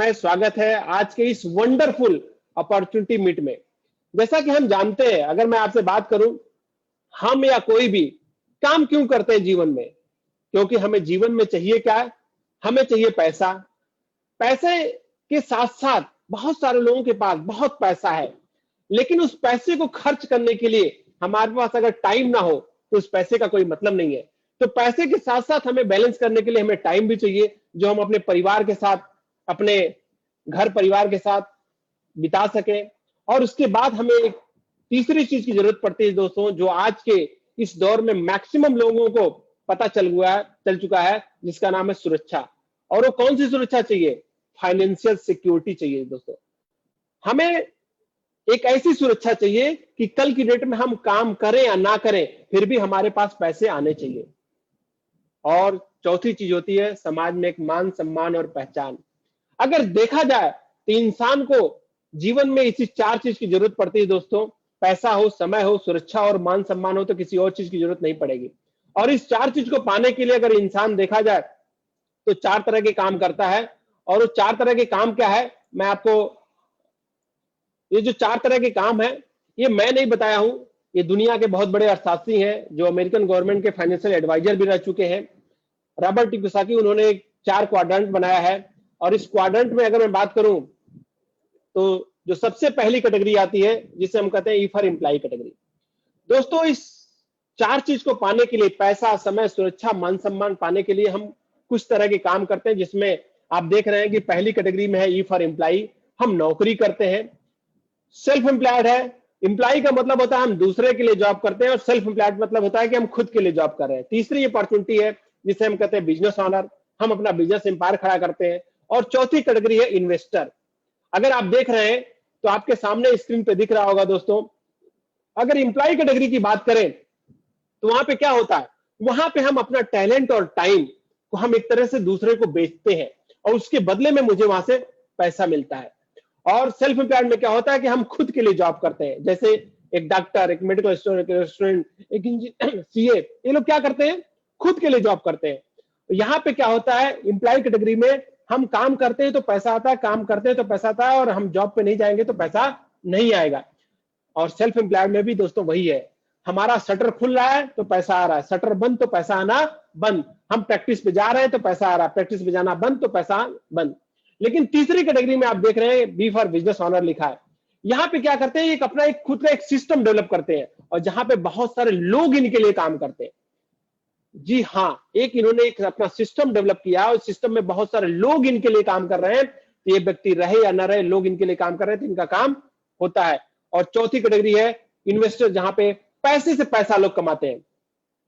Welcome है, स्वागत है आज के इस वंडरफुल अपॉर्चुनिटी मीट में। जैसा कि हम जानते हैं, अगर मैं आपसे बात करूं, हम या कोई भी काम क्यों करते हैं जीवन में? क्योंकि हमें जीवन में चाहिए क्या है? हमें चाहिए पैसा। पैसे के साथ साथ बहुत सारे लोगों के पास बहुत पैसा है, लेकिन उस पैसे को खर्च करने के लिए हमारे पास अगर टाइम ना हो तो उस पैसे का कोई मतलब नहीं है। तो पैसे के साथ साथ हमें बैलेंस करने के लिए हमें टाइम भी चाहिए, जो हम अपने परिवार के साथ, अपने घर परिवार के साथ बिता सके। और उसके बाद हमें एक तीसरी चीज की जरूरत पड़ती है दोस्तों, जो आज के इस दौर में मैक्सिमम लोगों को पता चल चुका है, जिसका नाम है सुरक्षा। और वो कौन सी सुरक्षा चाहिए? फाइनेंशियल सिक्योरिटी चाहिए दोस्तों। हमें एक ऐसी सुरक्षा चाहिए कि कल की डेट में हम काम करें या ना करें, फिर भी हमारे पास पैसे आने चाहिए। और चौथी चीज होती है समाज में एक मान, सम्मान और पहचान। अगर देखा जाए तो इंसान को जीवन में इसी चार चीज की जरूरत पड़ती है दोस्तों। पैसा हो, समय हो, सुरक्षा और मान सम्मान हो, तो किसी और चीज की जरूरत नहीं पड़ेगी। और इस चार चीज को पाने के लिए अगर इंसान देखा जाए तो चार तरह के काम करता है। और वो चार तरह के काम क्या है, मैं आपको, ये जो चार तरह के काम है, ये मैं नहीं बताया हूं, ये दुनिया के बहुत बड़े अर्थशास्त्री हैं जो अमेरिकन गवर्नमेंट के फाइनेंशियल एडवाइजर भी रह चुके हैं, रॉबर्ट कियोसाकी। उन्होंने एक 4 क्वाड्रेंट बनाया है। और इस क्वाड्रेंट में अगर मैं बात करूं तो जो सबसे पहली कैटेगरी आती है, जिसे हम कहते हैं ई फॉर एम्प्लॉय कैटेगरी। दोस्तों, इस चार चीज को पाने के लिए, पैसा, समय, सुरक्षा, मान सम्मान पाने के लिए हम कुछ तरह के काम करते हैं, जिसमें आप देख रहे हैं कि पहली कैटेगरी में है ई फॉर एम्प्लॉय। हम नौकरी करते हैं। सेल्फ एम्प्लॉयड है। एम्प्लॉय का मतलब होता है हम दूसरे के लिए जॉब करते हैं, और सेल्फ एम्प्लॉयड मतलब होता है कि हम खुद के लिए जॉब कर रहे हैं। तीसरी अपॉर्चुनिटी है जिसे हम कहते हैं बिजनेस ऑनर। हम अपना बिजनेस एम्पायर खड़ा करते हैं। और चौथी कैटेगरी है इन्वेस्टर। अगर आप देख रहे हैं तो आपके सामने स्क्रीन पे दिख रहा होगा दोस्तों, अगर एम्प्लॉय कैटेगरी की बात करें तो वहां पे क्या होता है, वहां पे हम अपना टैलेंट और टाइम को हम एक तरह से दूसरे को बेचते हैं, और उसके बदले में मुझे वहां से पैसा मिलता है। और सेल्फ एम्प्लॉयड में क्या होता है कि हम खुद के लिए जॉब करते हैं, जैसे एक डॉक्टर, एक मेडिकल स्टूडेंट, एक रेस्टोरेंट, एक इंजीनियर, सीए, ये लोग क्या करते हैं? खुद के लिए जॉब करते हैं। यहाँ पे क्या होता है, एम्प्लॉय कैटेगरी में हम काम करते हैं तो पैसा आता है, काम करते हैं तो पैसा आता है, और हम जॉब पे नहीं जाएंगे तो पैसा नहीं आएगा। और सेल्फ एम्प्लॉयड में भी दोस्तों वही है, हमारा शटर खुल रहा है तो पैसा आ रहा है, शटर बंद तो पैसा आना बंद। हम प्रैक्टिस पे जा रहे हैं तो पैसा आ रहा है, प्रैक्टिस पे जाना बंद तो पैसा बंद। लेकिन तीसरी कैटेगरी में आप देख रहे हैं बी फॉर बिजनेस ऑनर लिखा है। यहाँ पे क्या करते हैं, एक अपना एक खुद का एक सिस्टम डेवलप करते हैं, और जहां पे बहुत सारे लोग इनके लिए काम करते हैं। जी हाँ, एक इन्होंने एक अपना सिस्टम डेवलप किया, और सिस्टम में बहुत सारे लोग इनके लिए काम कर रहे हैं। तो ये व्यक्ति रहे या ना रहे, लोग इनके लिए काम कर रहे हैं, तो इनका काम होता है। और चौथी कैटेगरी है इन्वेस्टर, जहां पे पैसे से पैसा लोग कमाते हैं।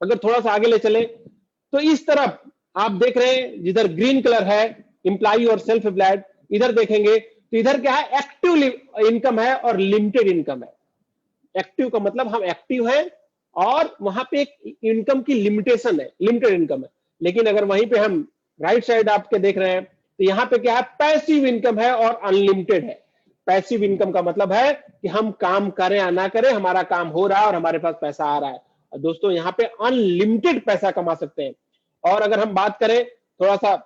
अगर थोड़ा सा आगे ले चले तो इस तरफ आप देख रहे हैं, जिधर ग्रीन कलर है एम्प्लॉय और सेल्फ एम्प्लॉयड, इधर देखेंगे तो इधर क्या है, एक्टिव इनकम है और लिमिटेड इनकम है। एक्टिव का मतलब हम एक्टिव हैं, और वहां पे एक इनकम की लिमिटेशन है, लिमिटेड इनकम है। लेकिन अगर वहीं पे हम राइट साइड आपके देख रहे हैं तो यहाँ पे क्या है, पैसिव इनकम है और अनलिमिटेड है। पैसिव इनकम का मतलब है कि हम काम करें या ना करें, हमारा काम हो रहा है और हमारे पास पैसा आ रहा है। और दोस्तों, यहाँ पे अनलिमिटेड पैसा कमा सकते हैं। और अगर हम बात करें थोड़ा सा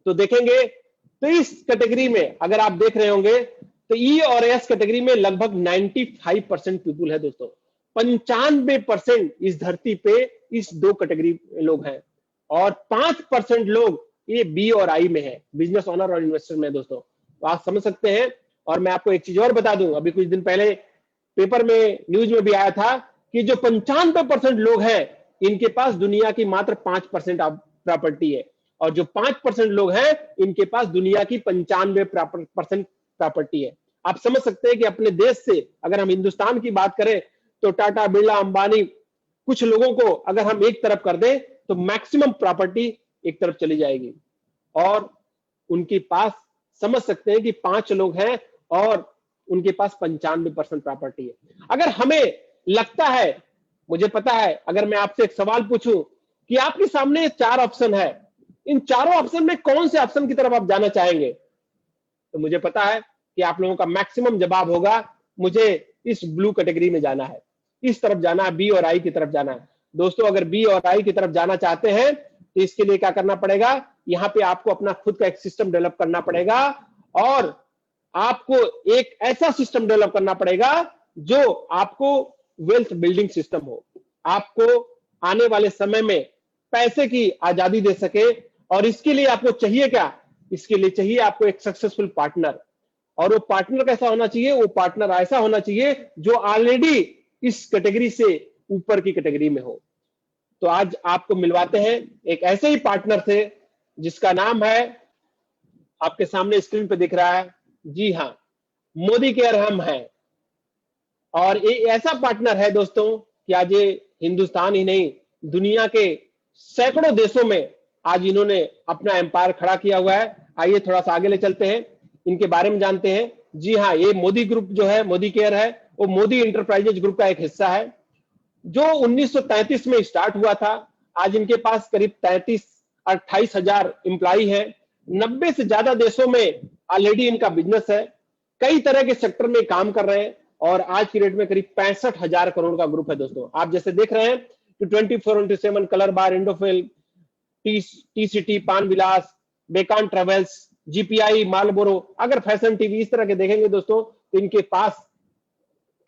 तो देखेंगे, तो इस कैटेगरी में अगर आप देख रहे होंगे तो ई और एस कैटेगरी में लगभग 95% पीपुल है दोस्तों। 95% इस धरती पे इस दो कैटेगरी लोग हैं, और 5% लोग ये बी और आई में है, बिजनेस ओनर और इन्वेस्टर में दोस्तों। तो आप समझ सकते हैं। और मैं आपको एक चीज और बता दूं, अभी कुछ दिन पहले पेपर में, न्यूज में भी आया था कि जो 95% लोग हैं, इनके पास दुनिया की मात्र 5% प्रॉपर्टी है, और जो 5% लोग हैं, इनके पास दुनिया की 95% प्रॉपर्टी है। आप समझ सकते हैं कि अपने देश से अगर हम हिंदुस्तान की बात करें तो टाटा, बिरला, अंबानी, कुछ लोगों को अगर हम एक तरफ कर दें तो मैक्सिमम प्रॉपर्टी एक तरफ चली जाएगी। और उनके पास समझ सकते हैं कि 5 लोग हैं और उनके पास 95% प्रॉपर्टी है। अगर हमें लगता है, मुझे पता है, अगर मैं आपसे एक सवाल पूछूं कि आपके सामने 4 ऑप्शन है, इन चारों ऑप्शन में कौन से ऑप्शन की तरफ आप जाना चाहेंगे, तो मुझे पता है कि आप लोगों का मैक्सिमम जवाब होगा, मुझे इस ब्लू कैटेगरी में जाना है, इस तरफ जाना है, बी और आई की तरफ जाना है। दोस्तों, अगर बी और आई की तरफ जाना चाहते हैं तो इसके लिए क्या करना पड़ेगा, यहाँ पे आपको अपना खुद का एक सिस्टम डेवलप करना पड़ेगा, और आपको एक ऐसा सिस्टम डेवलप करना पड़ेगा जो आपको वेल्थ बिल्डिंग सिस्टम हो, आपको आने वाले समय में पैसे की आजादी दे सके। और इसके लिए आपको चाहिए क्या? इसके लिए चाहिए आपको एक सक्सेसफुल पार्टनर। और वो पार्टनर कैसा होना चाहिए? वो पार्टनर ऐसा होना चाहिए जो ऑलरेडी इस कैटेगरी से ऊपर की कैटेगरी में हो। तो आज आपको मिलवाते हैं एक ऐसे ही पार्टनर से जिसका नाम है, आपके सामने स्क्रीन पे दिख रहा है, जी हाँ, मोदी केयर हम हैं। और ये ऐसा पार्टनर है दोस्तों कि आज ये हिंदुस्तान ही नहीं, दुनिया के सैकड़ों देशों में आज इन्होंने अपना एम्पायर खड़ा किया हुआ है। आइए थोड़ा सा आगे ले चलते हैं, इनके बारे में जानते हैं। जी हाँ, ये मोदी ग्रुप जो है, मोदी केयर है, वो मोदी इंटरप्राइजेज ग्रुप का एक हिस्सा है जो 1933 में स्टार्ट हुआ था। आज इनके पास करीब 28 हजार एम्प्लॉई है, 90 से ज्यादा देशों में ऑलरेडी इनका बिजनेस है, कई तरह के सेक्टर में काम कर रहे हैं और आज की डेट में करीब 65,000 करोड़ का ग्रुप है दोस्तों। आप जैसे देख रहे हैं कि 24/7 कलर बार, इंडोफिल, टी पान विलास, बेकान ट्रेवल्स, जीपीआई, मालबोरो, अगर फैशन टीवी इस तरह के देखेंगे दोस्तों तो इनके पास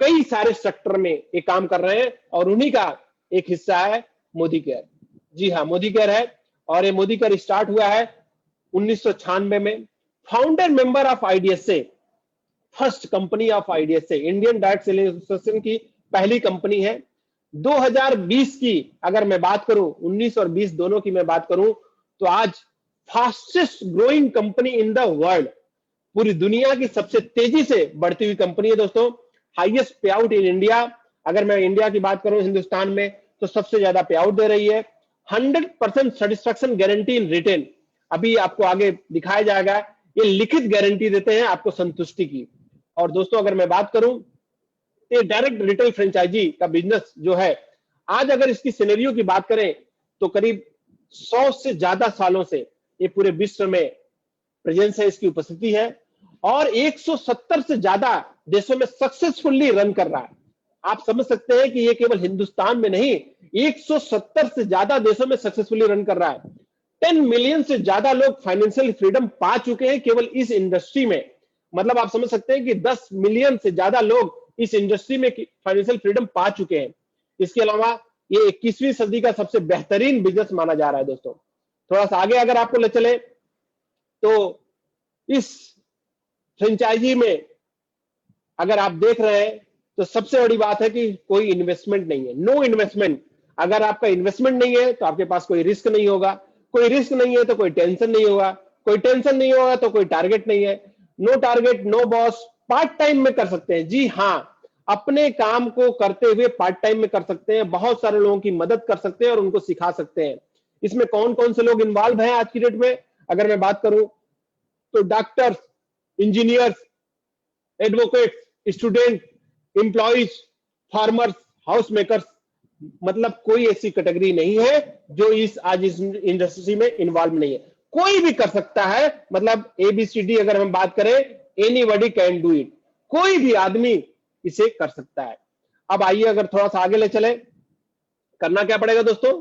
कई सारे सेक्टर में ये काम कर रहे हैं और उन्हीं का एक हिस्सा है मोदी केयर। जी हाँ, मोदी केयर है और ये मोदी केयर स्टार्ट हुआ है 1996 में। Founder member of IDSA, first company of IDSA, Indian direct selling association की पहली कंपनी है। 2020 की अगर मैं बात करूं, 19 और 20 दोनों की मैं बात करूं, तो आज fastest growing company in the world, पूरी दुनिया की सबसे तेजी से बढ़ती हुई कंपनी है दोस्तों। हाईएस्ट पे आउट इन इंडिया, अगर मैं इंडिया की बात करूं हिंदुस्तान में, तो सबसे ज्यादा पे आउट दे रही है। 100% सेटिस्फैक्शन गारंटी इन रिटेन, अभी आपको आगे दिखाया जाएगा, ये लिखित गारंटी देते हैं आपको संतुष्टि की। और दोस्तों अगर मैं बात करूं, ये डायरेक्ट रिटेल फ्रेंचाइजी का बिजनेस जो है, आज अगर इसकी सिनेरियो की बात करें तो करीब 100 से ज्यादा सालों से ये पूरे विश्व में प्रेजेंस है, इसकी उपस्थिति है और 170 से ज्यादा देशों में सक्सेसफुली रन कर रहा है। आप समझ सकते हैं कि ये केवल हिंदुस्तान में नहीं, 170 से ज्यादा देशों में सक्सेसफुली रन कर रहा है। 10 मिलियन से ज्यादा लोग फाइनेंशियल फ्रीडम पा चुके हैं केवल इस इंडस्ट्री में। मतलब आप समझ सकते हैं कि 10 मिलियन से ज्यादा लोग इस इंडस्ट्री में फाइनेंशियल फ्रीडम पा चुके हैं। इसके अलावा ये 21वीं सदी का सबसे बेहतरीन बिजनेस माना जा रहा है दोस्तों। थोड़ा सा आगे अगर आपको ले चले तो इस फ्रेंचाइजी में अगर आप देख रहे हैं तो सबसे बड़ी बात है कि कोई इन्वेस्टमेंट नहीं है, नो इन्वेस्टमेंट। अगर आपका इन्वेस्टमेंट नहीं है तो आपके पास कोई रिस्क नहीं होगा, कोई रिस्क नहीं है तो कोई टेंशन नहीं होगा, कोई टेंशन नहीं होगा तो कोई टारगेट नहीं है। No target no boss, part time में कर सकते हैं। जी हाँ, अपने काम को करते हुए पार्ट टाइम में कर सकते हैं, बहुत सारे लोगों की मदद कर सकते हैं और उनको सिखा सकते हैं। इसमें कौन कौन से लोग इन्वॉल्व हैं आज की डेट में अगर मैं बात करूं तो doctors, engineers, advocates, student, employees, farmers, house makers, मतलब कोई ऐसी कैटेगरी नहीं है जो आज इस इंडस्ट्री में इन्वॉल्व नहीं है। कोई भी कर सकता है, मतलब ABCD अगर हम बात करें, एनीबॉडी कैन डू इट, कोई भी आदमी इसे कर सकता है। अब आइए अगर थोड़ा सा आगे ले चले, करना क्या पड़ेगा दोस्तों?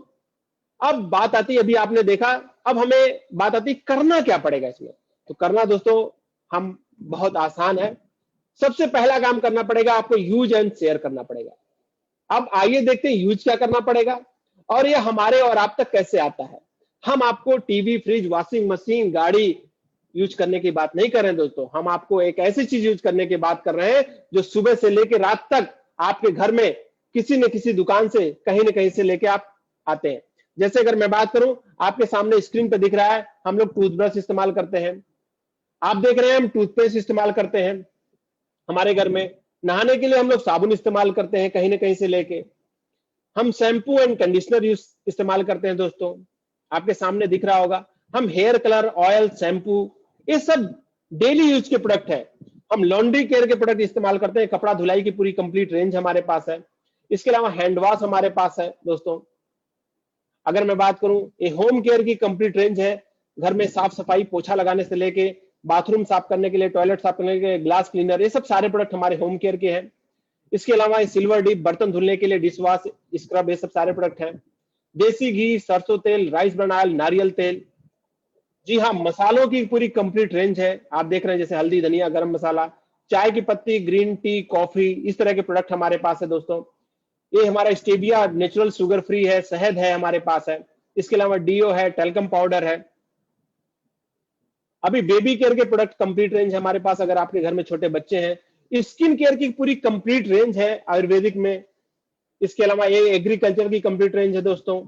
अब बात आती, अभी आपने देखा, अब हमें बात आती करना क्या पड़ेगा इसमें। तो करना दोस्तों हम बहुत आसान है। सबसे पहला काम करना पड़ेगा, आपको यूज एंड शेयर करना पड़ेगा। अब आइए देखते हैं यूज क्या करना पड़ेगा और ये हमारे और आप तक कैसे आता है। हम आपको टीवी, फ्रिज, वॉशिंग मशीन, गाड़ी यूज करने की बात नहीं कर रहे हैं दोस्तों, हम आपको एक ऐसी चीज यूज करने की बात कर रहे हैं जो सुबह से लेकर रात तक आपके घर में किसी न किसी दुकान से, कहीं न कहीं से लेके आप आते हैं। जैसे अगर मैं बात करूं, आपके सामने स्क्रीन पर दिख रहा है, हम लोग टूथब्रश इस्तेमाल करते हैं, आप देख रहे हैं हम टूथपेस्ट इस्तेमाल करते हैं, हमारे घर में नहाने के लिए हम लोग साबुन इस्तेमाल करते हैं कहीं ना कहीं से लेके, हम शैम्पू एंड कंडीशनर यूज इस्तेमाल करते हैं दोस्तों, आपके सामने दिख रहा होगा। हम हेयर कलर, ऑयल, शैम्पू, ये सब डेली यूज के प्रोडक्ट है। हम लॉन्ड्री केयर के प्रोडक्ट इस्तेमाल करते हैं, कपड़ा धुलाई की पूरी कंप्लीट रेंज हमारे पास है। इसके अलावा हैंड वॉश हमारे पास है दोस्तों। अगर मैं बात करूं, ये होम केयर की कंप्लीट रेंज है, घर में साफ सफाई, पोछा लगाने से लेके बाथरूम साफ करने के लिए, टॉयलेट साफ करने के लिए, ग्लास क्लीनर, ये सब सारे प्रोडक्ट हमारे होम केयर के हैं। इसके अलावा ये सिल्वर डिप, बर्तन धुलने के लिए डिश वॉश, स्क्रब, ये सब सारे प्रोडक्ट हैं। देसी घी, सरसों तेल, राइस ब्रान ऑयल, नारियल तेल, जी हाँ, मसालों की पूरी कंप्लीट रेंज है। आप देख रहे हैं जैसे हल्दी, धनिया, गरम मसाला, चाय की पत्ती, ग्रीन टी, कॉफी, इस तरह के प्रोडक्ट हमारे पास है दोस्तों। ये हमारा स्टेविया नेचुरल शुगर फ्री है, शहद है हमारे पास है। इसके अलावा डीओ है, टेल्कम पाउडर है। अभी बेबी केयर के प्रोडक्ट कंप्लीट रेंज है हमारे पास, अगर आपके घर में छोटे बच्चे हैं। स्किन केयर की पूरी कंप्लीट रेंज है आयुर्वेदिक में। इसके अलावा ये एग्रीकल्चर की कंप्लीट रेंज है दोस्तों।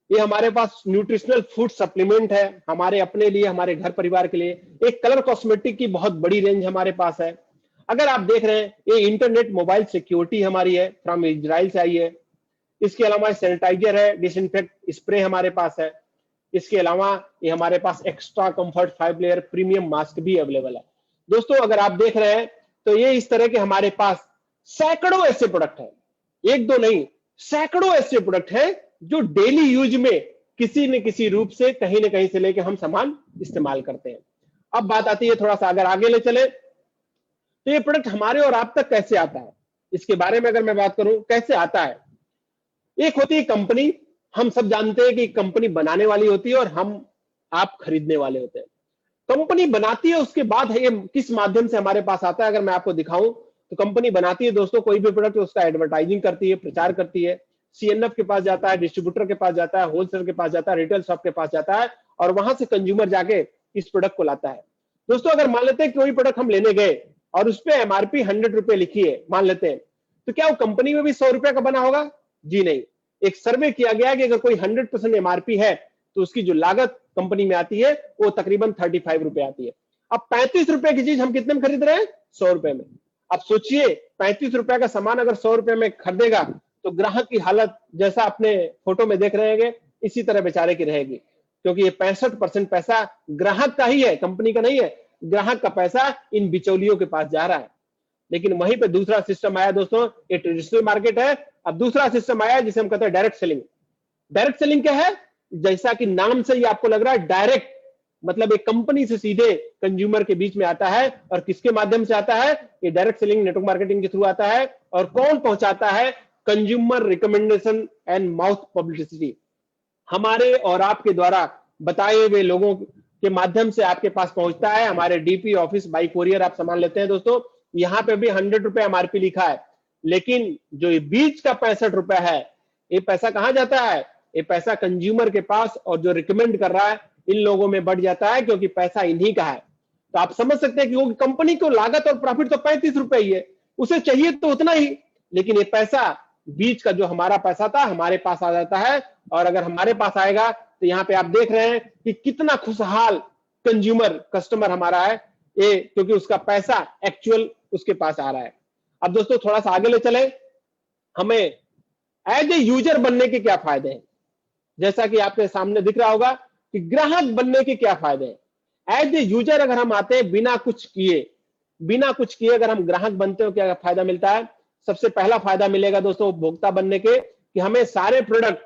ये हमारे पास न्यूट्रिशनल फूड सप्लीमेंट है, हमारे अपने लिए, हमारे घर परिवार के लिए। एक कलर कॉस्मेटिक की बहुत बड़ी रेंज हमारे पास है। अगर आप देख रहे हैं, ये इंटरनेट मोबाइल सिक्योरिटी हमारी है, फ्रॉम इजराइल से आई है। इसके अलावा सैनिटाइजर है, डिसइंफेक्ट स्प्रे हमारे पास है। इसके अलावा ये हमारे पास extra comfort 5 layer premium mask भी अवेलेबल है। दोस्तों अगर आप देख रहे हैं तो ये इस तरह के हमारे पास सैकड़ों ऐसे प्रोडक्ट हैं, एक दो नहीं, सैकड़ों ऐसे प्रोडक्ट हैं जो डेली यूज में किसी न किसी रूप से, कहीं न कहीं से लेके हम सामान इस्तेमाल करते हैं। अब बात आती है, थोड़ा सा अगर आगे ले चले, तो ये प्रोडक्ट हमारे और आप तक कैसे आता है, इसके बारे में अगर मैं बात करूं कैसे आता है। एक होती है कंपनी, हम सब जानते हैं कि कंपनी बनाने वाली होती है और हम आप खरीदने वाले होते हैं। कंपनी बनाती है, उसके बाद है ये किस माध्यम से हमारे पास आता है, अगर मैं आपको दिखाऊं तो कंपनी बनाती है दोस्तों कोई भी प्रोडक्ट, उसका एडवर्टाइजिंग करती है, प्रचार करती है, सीएनएफ के पास जाता है, डिस्ट्रीब्यूटर के पास जाता है, होलसेलर के पास जाता है, रिटेल शॉप के पास जाता है, और वहां से कंज्यूमर जाके इस प्रोडक्ट को लाता है। दोस्तों अगर मान लेते हैं कोई प्रोडक्ट हम लेने गए और उस पर एमआरपी 100 रुपए लिखी है, मान लेते हैं, तो क्या वो कंपनी में भी 100 रुपए का बना होगा? जी नहीं। एक सर्वे किया गया कि अगर कोई 100% एमआरपी है तो उसकी जो लागत कंपनी में आती है वो तकरीबन 35 रुपए आती है। अब 35 रुपए की चीज हम कितने में खरीद रहे हैं? 100 रुपए में। अब सोचिए 35 रुपए का सामान अगर 100 रुपए में खरीदेगा तो ग्राहक की हालत जैसा अपने फोटो में देख रहे हैं इसी तरह बेचारे की रहेगी, क्योंकि ये 65% पैसा ग्राहक का ही है, कंपनी का नहीं है। ग्राहक का पैसा इन बिचौलियों के पास जा रहा है। लेकिन वहीं पे दूसरा सिस्टम आया दोस्तों, ये ट्रेडिशनल मार्केट है। अब दूसरा सिस्टम आया जिसे हम कहते हैं डायरेक्ट सेलिंग। डायरेक्ट सेलिंग क्या है? जैसा कि नाम से ही आपको लग रहा है, डायरेक्ट मतलब एक कंपनी से सीधे कंज्यूमर के बीच में आता है। और किसके माध्यम से आता है? ये डायरेक्ट सेलिंग नेटवर्क मार्केटिंग के थ्रू आता है। और कौन पहुंचाता है? Consumer recommendation and mouth publicity, हमारे और आपके द्वारा बताए हुए लोगों के माध्यम से आपके पास पहुंचता है। हमारे डीपी ऑफिस बाई कोरियर आप सामान लेते हैं दोस्तों, यहाँ पे भी 100 रुपए एमआरपी लिखा है, लेकिन जो ये बीच का 65 रुपए है, ये पैसा कहां जाता है? ये पैसा कंज्यूमर के पास, और जो रिकमेंड कर रहा है इन लोगों में बढ़ जाता है, क्योंकि पैसा इन्हीं का है। तो आप समझ सकते हैं कि वो कंपनी को लागत और प्रॉफिट तो 35 रुपए ही है, उसे चाहिए तो उतना ही, लेकिन ये पैसा बीच का जो हमारा पैसा था हमारे पास आ जाता है। और अगर हमारे पास आएगा तो यहाँ पे आप देख रहे हैं कि कितना खुशहाल कंज्यूमर कस्टमर हमारा है ये, क्योंकि उसका पैसा एक्चुअल उसके पास आ रहा है। अब दोस्तों थोड़ा सा आगे ले चले, हमें एज ए यूजर बनने के क्या फायदे हैं। जैसा कि आपके सामने दिख रहा होगा कि ग्राहक बनने के क्या फायदे हैं। एज ए यूजर अगर हम आते हैं बिना कुछ किए अगर हम ग्राहक बनते हो, क्या फायदा मिलता है? सबसे पहला फायदा मिलेगा दोस्तों उपभोक्ता बनने के, कि हमें सारे प्रोडक्ट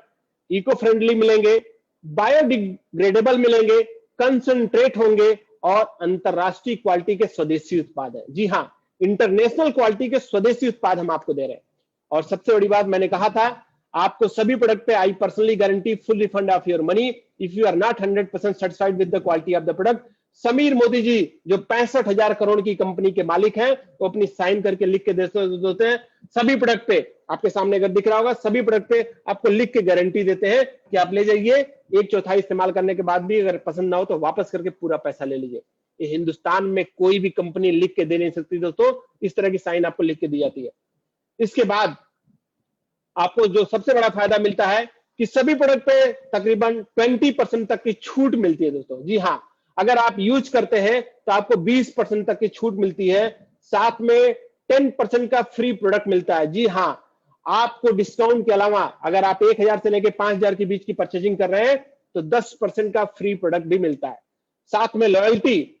इको फ्रेंडली मिलेंगे, बायोडिग्रेडेबल मिलेंगे, कंसंट्रेट होंगे, और अंतरराष्ट्रीय क्वालिटी के स्वदेशी उत्पाद है। जी हाँ, इंटरनेशनल क्वालिटी के स्वदेशी उत्पाद हम आपको दे रहे हैं। और सबसे बड़ी बात मैंने कहा था, आपको सभी प्रोडक्ट पे I personally guarantee full refund of your money if you are not 100% satisfied with the quality of the product. Sameer Modi ji जो 65,000 करोड़ की कंपनी के मालिक हैं, वो अपनी साइन करके लिख के देते हैं सभी प्रोडक्ट पे। आपके सामने अगर दिख रहा होगा, सभी प्रोडक्ट पे आपको लिख के गारंटी देते हैं कि आप ले जाइए, 1/4 इस्तेमाल करने के बाद भी अगर पसंद ना हो तो वापस करके पूरा पैसा ले लीजिए। ये हिंदुस्तान में कोई भी कंपनी लिख के दे नहीं सकती दोस्तों, इस तरह की साइन आपको लिख के दी जाती है। इसके बाद आपको जो सबसे बड़ा फायदा मिलता है कि सभी प्रोडक्ट पे तकरीबन 20% तक की छूट मिलती है दोस्तों। जी हाँ, अगर आप यूज करते हैं तो आपको 20% तक की छूट मिलती है, साथ में 10% का फ्री प्रोडक्ट मिलता है। जी हाँ, आपको डिस्काउंट के अलावा अगर आप 1000 से लेकर 5000 के बीच की परचेजिंग कर रहे हैं तो 10% का फ्री प्रोडक्ट भी मिलता है। साथ में लॉयल्टी,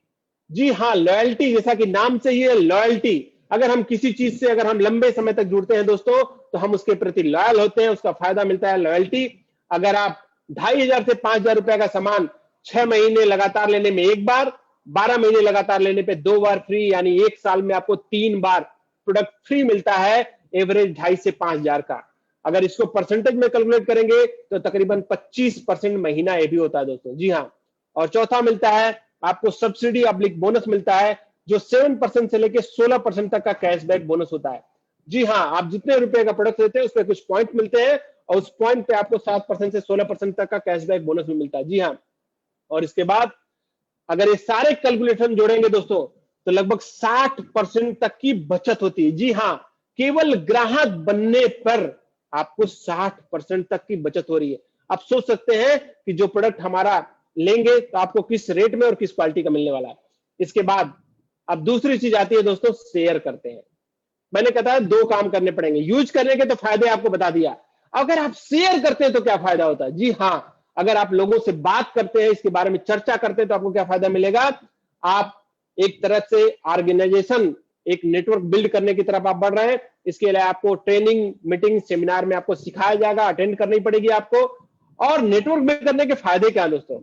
जी हाँ लॉयल्टी, जैसा कि नाम से ही है लॉयल्टी। अगर हम किसी चीज से अगर हम लंबे समय तक जुड़ते हैं दोस्तों तो हम उसके प्रति लॉयल होते हैं, उसका फायदा मिलता है लॉयल्टी। अगर आप 2500 से 5000 रुपए का सामान 6 महीने लगातार लेने में एक बार, 12 महीने लगातार लेने पे 2 बार फ्री, यानी एक साल में आपको 3 बार प्रोडक्ट फ्री मिलता है, एवरेज 2500 से 5000 का। अगर इसको परसेंटेज में कैलकुलेट करेंगे तो तकरीबन 25% महीना ये भी होता है दोस्तों, जी हाँ। और चौथा मिलता है आपको सब्सिडी अब्लिक बोनस मिलता है, जो 7% से लेके 16% तक का कैशबैक बोनस होता है। जी हाँ, आप जितने रुपए का प्रोडक्ट लेते हैं उस पर कुछ पॉइंट मिलते हैं और उस पॉइंट पे आपको 7% से 16% तक का कैशबैक बोनस भी मिलता है, जी हाँ। और इसके बाद अगर ये सारे कैलकुलेशन जोड़ेंगे दोस्तों तो लगभग 60% तक की बचत होती है, जी हाँ। केवल ग्राहक बनने पर आपको 60% तक की बचत हो रही है। आप सोच सकते हैं कि जो प्रोडक्ट हमारा लेंगे तो आपको किस रेट में और किस क्वालिटी का मिलने वाला है। इसके बाद अब दूसरी चीज आती है दोस्तों, शेयर करते हैं। मैंने कहा था 2 काम करने पड़ेंगे, यूज करने के तो फायदे आपको बता दिया, अगर आप शेयर करते हैं तो क्या फायदा होता है। जी हाँ, अगर आप लोगों से बात करते हैं, इसके बारे में चर्चा करते हैं तो आपको क्या फायदा मिलेगा। आप एक तरह से ऑर्गेनाइजेशन, एक नेटवर्क बिल्ड करने की तरफ आप बढ़ रहे हैं। इसके लिए आपको ट्रेनिंग, मीटिंग, सेमिनार में आपको सिखाया जाएगा, अटेंड करनी पड़ेगी आपको। और नेटवर्क बिल्ड करने के फायदे क्या है दोस्तों,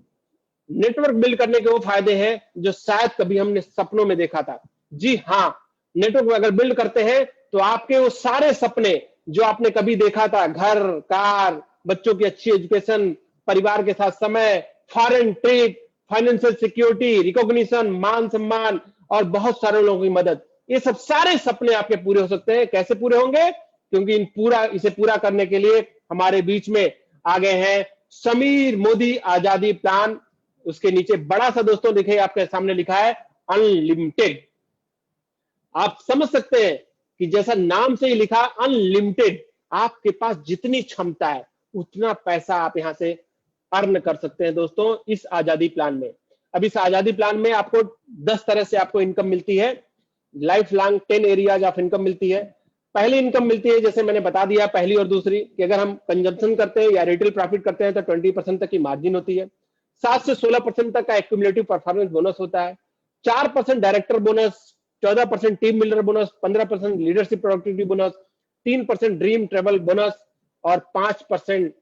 नेटवर्क बिल्ड करने के वो फायदे हैं जो शायद कभी हमने सपनों में देखा था। जी हाँ, नेटवर्क अगर बिल्ड करते हैं तो आपके वो सारे सपने जो आपने कभी देखा था, घर, कार, बच्चों की अच्छी एजुकेशन, परिवार के साथ समय, foreign trip, financial security, recognition, मान सम्मान और बहुत सारे लोगों की मदद, ये सब सारे सपने आपके पूरे हो सकते हैं। कैसे पूरे होंगे, क्योंकि इसे पूरा करने के लिए हमारे बीच में आ गए हैं समीर मोदी आजादी प्लान। उसके नीचे बड़ा सा दोस्तों लिखे, आपके सामने लिखा है अनलिमिटेड। आप समझ सकते हैं कि जैसा नाम से ही लिखा अनलिमिटेड, आपके पास जितनी क्षमता है उतना पैसा आप यहां से अर्न कर सकते हैं दोस्तों इस आजादी प्लान में। अब इस आजादी प्लान में आपको 10 तरह से आपको इनकम मिलती है, life long 10 areas of income मिलती है। पहली इनकम मिलती है, जैसे मैंने बता दिया, पहली और दूसरी कि अगर हम कंजम्पशन करते हैं या रिटेल प्रॉफिट करते हैं तो 20% तक की मार्जिन होती है। 7 से 16% तक का एक्यूमुलेटिव परफॉर्मेंस बोनस होता है। 4% director bonus, 14% team builder bonus, 15% leadership productivity bonus, 3% dream travel bonus और 5%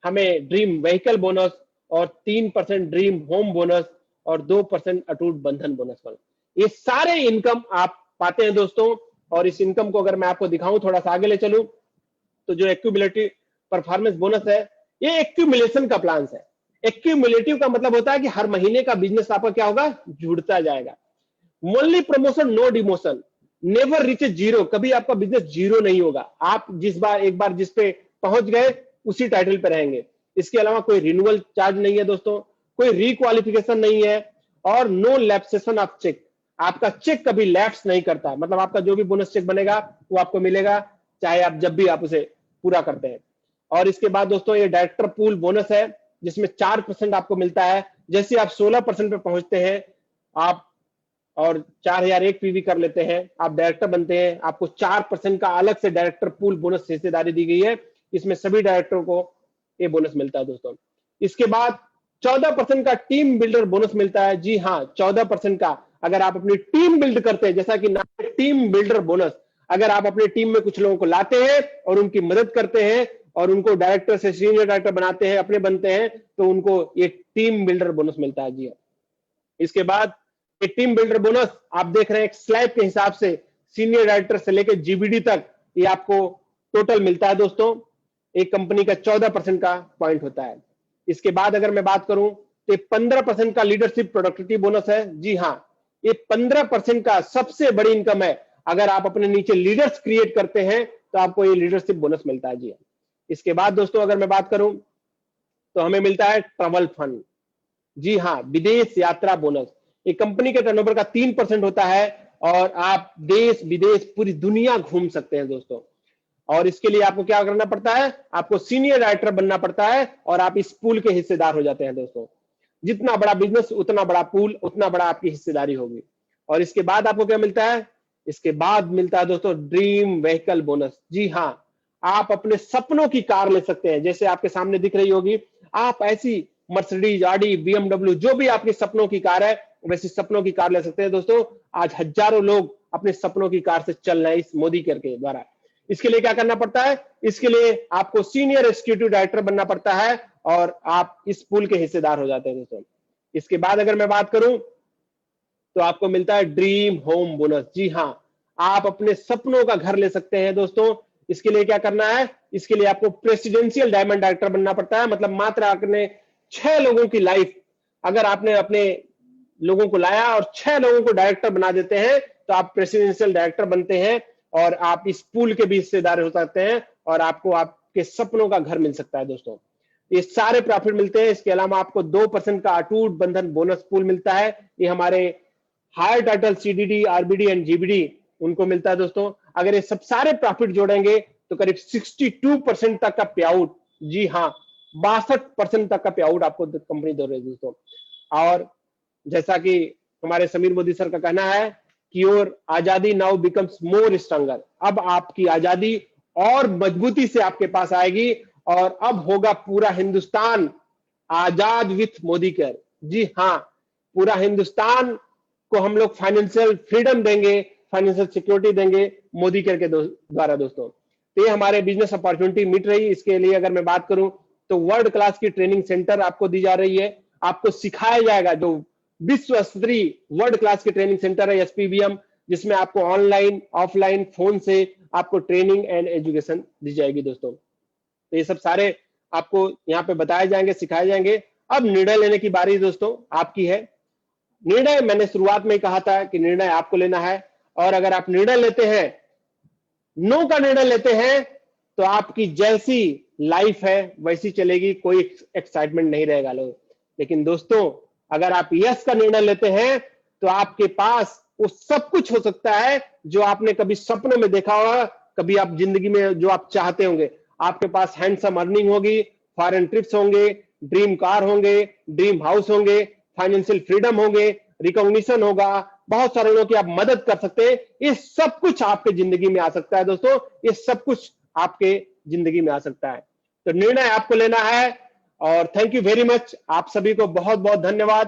हमें ड्रीम व्हीकल बोनस और 3% ड्रीम होम बोनस और 2% अटूट बंधन बोनस। ये सारे इनकम आप पाते हैं दोस्तों। और इस इनकम को अगर मैं आपको दिखाऊं, थोड़ा सा आगे ले चलूं, तो जो एक्यूमुलेटिव परफॉर्मेंस बोनस है, ये एक्यूमुलेशन का प्लान है। एक्यूमुलेटिव का मतलब होता है कि हर महीने का बिजनेस आपका क्या होगा, जुड़ता जाएगा। Only promotion, no demotion, never reach zero, कभी आपका बिजनेस जीरो नहीं होगा। आप एक बार जिस पे पहुंच गए उसी टाइटल पे रहेंगे। इसके अलावा कोई रिन्यूअल चार्ज नहीं है दोस्तों, कोई रिक्वालिफिकेशन नहीं है और नो लैप्सेशन ऑफ चेक। आपका चेक कभी लैप्स नहीं करता, मतलब आपका जो भी बोनस चेक बनेगा वो आपको मिलेगा, चाहे आप जब भी आप उसे पूरा करते हैं। और इसके बाद दोस्तों ये डायरेक्टर पूल बोनस है, जिसमें 4% आपको मिलता है। जैसे आप 16% पे पहुंचते हैं आप और 4001 पीवी कर लेते हैं, आप डायरेक्टर बनते हैं, आपको 4% का अलग से डायरेक्टर पूल बोनस हिस्सेदारी दी गई है। इसमें सभी डायरेक्टरों को ये बोनस मिलता है दोस्तों। इसके बाद 14% का टीम बिल्डर बोनस मिलता है। जी हाँ, 14% का, अगर आप अपनी टीम बिल्ड करते हैं, जैसा कि नाम है टीम बिल्डर बोनस, अगर आप अपनी टीम में कुछ लोगों को लाते हैं और उनकी मदद करते हैं और उनको डायरेक्टर से सीनियर डायरेक्टर बनाते हैं, अपने बनते हैं, तो उनको ये टीम बिल्डर बोनस मिलता है। जी हाँ, इसके बाद एक टीम बिल्डर बोनस आप देख रहे हैं एक स्लैब के हिसाब से, सीनियर डायरेक्टर से लेकर जीबीडी तक ये आपको टोटल मिलता है दोस्तों। एक कंपनी का 14% का पॉइंट होता है। इसके बाद अगर मैं बात करूं तो 15% का लीडरशिप प्रोडक्टिविटी बोनस है। जी हाँ, ये 15% का सबसे बड़ी इनकम है। अगर आप अपने नीचे लीडर्स क्रिएट करते हैं तो आपको ये लीडरशिप बोनस मिलता है। जी हाँ, इसके बाद दोस्तों अगर मैं बात करूं तो हमें मिलता है ट्रैवल फंड। जी हाँ, विदेश यात्रा बोनस। एक कंपनी के टर्नओवर का 3% होता है और आप देश विदेश पूरी दुनिया घूम सकते हैं दोस्तों। और इसके लिए आपको क्या करना पड़ता है, आपको सीनियर डायरेक्टर बनना पड़ता है और आप इस पूल के हिस्सेदार हो जाते हैं दोस्तों। जितना बड़ा बिजनेस उतना बड़ा पूल, उतना बड़ा आपकी हिस्सेदारी होगी। और इसके बाद आपको क्या मिलता है, इसके बाद मिलता है दोस्तों ड्रीम व्हीकल बोनस। जी हाँ, आप अपने सपनों की कार ले सकते हैं, जैसे आपके सामने दिख रही होगी। आप ऐसी मर्सिडीज, ऑडी, बीएमडब्ल्यू, जो भी आपके सपनों की कार है वैसी सपनों की कार ले सकते हैं दोस्तों। आज हजारों लोग अपने सपनों की कार से चल रहे हैं इस मोदी केयर के द्वारा। इसके लिए क्या करना पड़ता है, इसके लिए आपको सीनियर एग्जीक्यूटिव डायरेक्टर बनना पड़ता है और आप इस पूल के हिस्सेदार हो जाते हैं दोस्तों। इसके बाद अगर मैं बात करूं तो आपको मिलता है ड्रीम होम बोनस। जी हाँ, आप अपने सपनों का घर ले सकते हैं दोस्तों। इसके लिए क्या करना है, इसके लिए आपको प्रेसिडेंशियल डायमंड डायरेक्टर बनना पड़ता है। मतलब मात्र आपने 6 लोगों की लाइफ, अगर आपने अपने लोगों को लाया और 6 लोगों को डायरेक्टर बना देते हैं तो आप प्रेसिडेंशियल डायरेक्टर बनते हैं और आप इस पूल के भी हिस्सेदार हो सकते हैं और आपको आपके सपनों का घर मिल सकता है दोस्तों। ये सारे प्रॉफिट मिलते हैं। इसके अलावा आपको 2% का अटूट बंधन बोनस पूल मिलता है। ये हमारे higher title CDD, RBD and GBD उनको मिलता है दोस्तों। अगर ये सब सारे प्रॉफिट जोड़ेंगे तो करीब 62% तक का पे आउट, जी हाँ 62% तक का पे आउट आपको कंपनी दे रही है दोस्तों। और जैसा कि हमारे समीर मोदी सर का कहना है कि योर आजादी नाउ बिकम्स मोर स्ट्रॉन्गर, अब आपकी आजादी और मजबूती से आपके पास आएगी और अब होगा पूरा हिंदुस्तान आजाद विथ मोदी केयर। जी हाँ, पूरा हिंदुस्तान को हम लोग फाइनेंशियल फ्रीडम देंगे, फाइनेंशियल सिक्योरिटी देंगे मोदी केयर के द्वारा दोस्तों। तो ये हमारे बिजनेस अपॉर्चुनिटी मिट रही। इसके लिए अगर मैं बात करूं तो वर्ल्ड क्लास की ट्रेनिंग सेंटर आपको दी जा रही है। आपको सिखाया जाएगा, जो विश्व स्तरीय वर्ल्ड क्लास की ट्रेनिंग सेंटर है एसपीवीएम, जिसमें आपको ऑनलाइन ऑफलाइन फोन से आपको ट्रेनिंग एंड एजुकेशन दी जाएगी दोस्तों। तो ये सब सारे आपको यहाँ पे बताए जाएंगे, सिखाए जाएंगे। अब निर्णय लेने की बारी दोस्तों आपकी है। निर्णय मैंने शुरुआत में ही कहा था कि निर्णय आपको लेना है, और अगर आप निर्णय लेते हैं, नो का निर्णय लेते हैं, तो आपकी जैसी लाइफ है वैसी चलेगी, कोई एक्साइटमेंट नहीं रहेगा लोग। लेकिन दोस्तों अगर आप यस का निर्णय लेते हैं तो आपके पास वो सब कुछ हो सकता है जो आपने कभी सपनों में देखा होगा, कभी आप जिंदगी में जो आप चाहते होंगे। आपके पास हैंडसम अर्निंग होगी, फॉरेन ट्रिप्स होंगे, ड्रीम कार होंगे, ड्रीम हाउस होंगे, फाइनेंशियल फ्रीडम होंगे, रिकॉग्निशन होगा, बहुत सारे लोगों की आप मदद कर सकते हैं। ये सब कुछ आपके जिंदगी में आ सकता है दोस्तों, ये सब कुछ आपके जिंदगी में आ सकता है। तो निर्णय आपको लेना है। और थैंक यू वेरी मच, आप सभी को बहुत बहुत धन्यवाद।